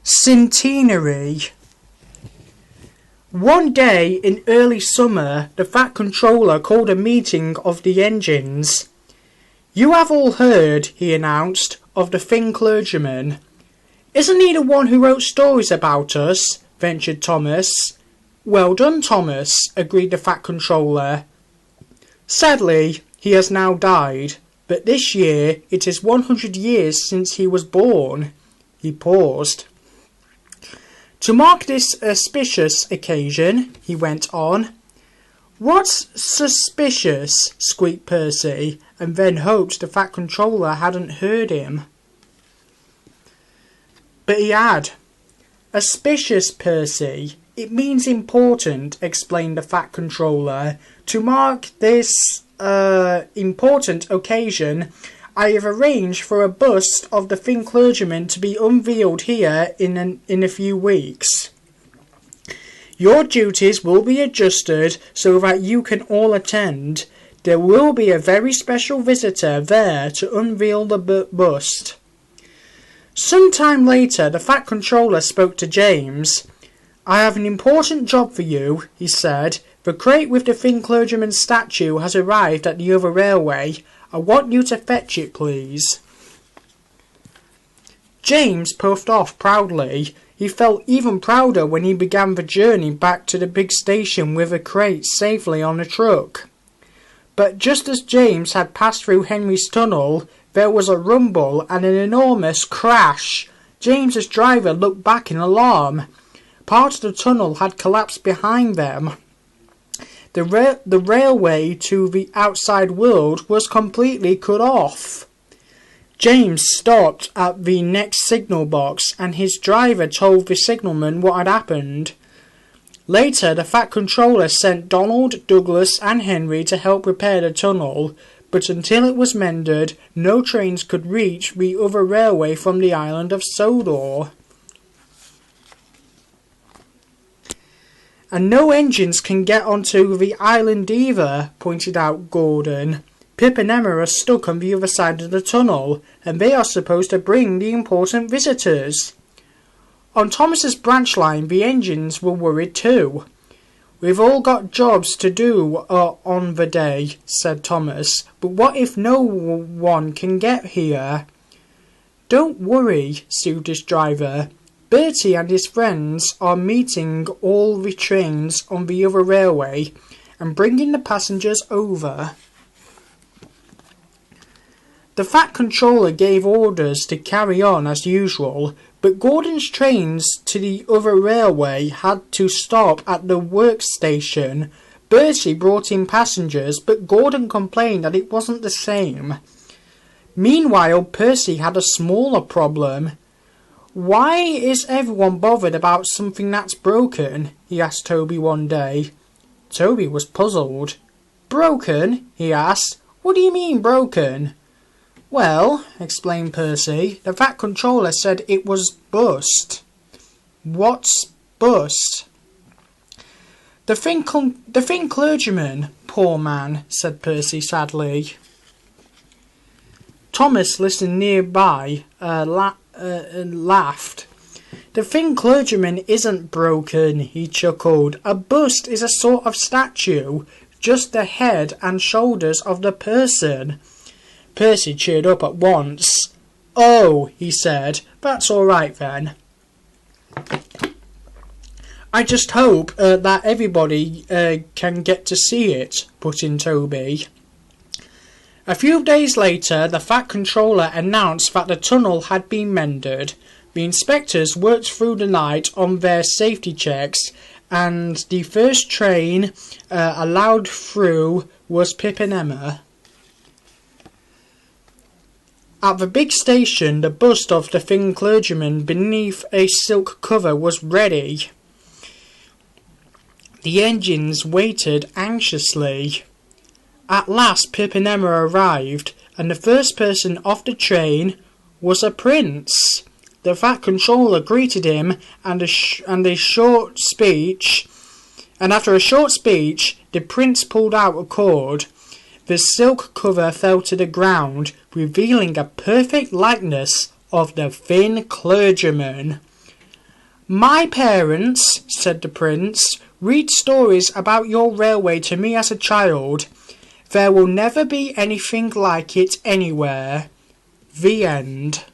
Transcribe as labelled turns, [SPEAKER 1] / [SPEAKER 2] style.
[SPEAKER 1] Centenary. One day in early summer, the Fat Controller called a meeting of the engines. "You have all heard," he announced, "of the Thin Clergyman." "Isn't he the one who wrote stories about us?" ventured Thomas. "Well done, Thomas," agreed the Fat Controller. "Sadly, he has now died, but this year it is 100 years since he was born." He paused. "To mark this auspicious occasion," he went on. "What's suspicious?" squeaked Percy, and then hoped the Fat Controller hadn't heard him. But he had. "Auspicious, Percy. It means important," explained the Fat Controller. "To mark this, important occasion, I have arranged for a bust of the Thin Clergyman to be unveiled here in a few weeks. Your duties will be adjusted so that you can all attend. There will be a very special visitor there to unveil the bust." Some time later, the Fat Controller spoke to James. "I have an important job for you," he said. "The crate with the Thin Clergyman's statue has arrived at the other railway. I want you to fetch it, please." James puffed off proudly. He felt even prouder when he began the journey back to the big station with the crate safely on the truck. But just as James had passed through Henry's tunnel, there was a rumble and an enormous crash. James's driver looked back in alarm. Part of the tunnel had collapsed behind them. The railway to the outside world was completely cut off. James stopped at the next signal box and his driver told the signalman what had happened. Later, the Fat Controller sent Donald, Douglas and Henry to help repair the tunnel, but until it was mended, no trains could reach the other railway from the island of Sodor. "And no engines can get onto the island either," pointed out Gordon. "Pip and Emma are stuck on the other side of the tunnel, and they are supposed to bring the important visitors." On Thomas's branch line, the engines were worried too. "We've all got jobs to do on the day," said Thomas, "but what if no one can get here?" "Don't worry," soothed his driver. "Bertie and his friends are meeting all the trains on the other railway and bringing the passengers over." The Fat Controller gave orders to carry on as usual, but Gordon's trains to the other railway had to stop at the work station. Bertie brought in passengers, but Gordon complained that it wasn't the same. Meanwhile, Percy had a smaller problem. "Why is everyone bothered about something that's broken?" he asked Toby one day. Toby was puzzled. "Broken?" he asked. "What do you mean, broken?" "Well," explained Percy, "the Fat Controller said it was bust." "What's bust?" The Thin Clergyman, poor man," said Percy sadly. Thomas, listening nearby, laughed. "The Thin Clergyman isn't broken," he chuckled. "A bust is a sort of statue, just the head and shoulders of the person." Percy cheered up at once. "Oh," he said, "that's all right then." "I just hope that everybody can get to see it," put in Toby. A few days later, the Fat Controller announced that the tunnel had been mended. The inspectors worked through the night on their safety checks, and the first train allowed through was Pip and Emma. At the big station, the bust of the Thin Clergyman beneath a silk cover was ready. The engines waited anxiously. At last Pip and Emma arrived, and the first person off the train was a prince. The Fat Controller greeted him, and after a short speech, the prince pulled out a cord. The silk cover fell to the ground, revealing a perfect likeness of the Thin Clergyman. My parents, said the prince, read stories about your railway to me as a child. There will never be anything like it anywhere. The end.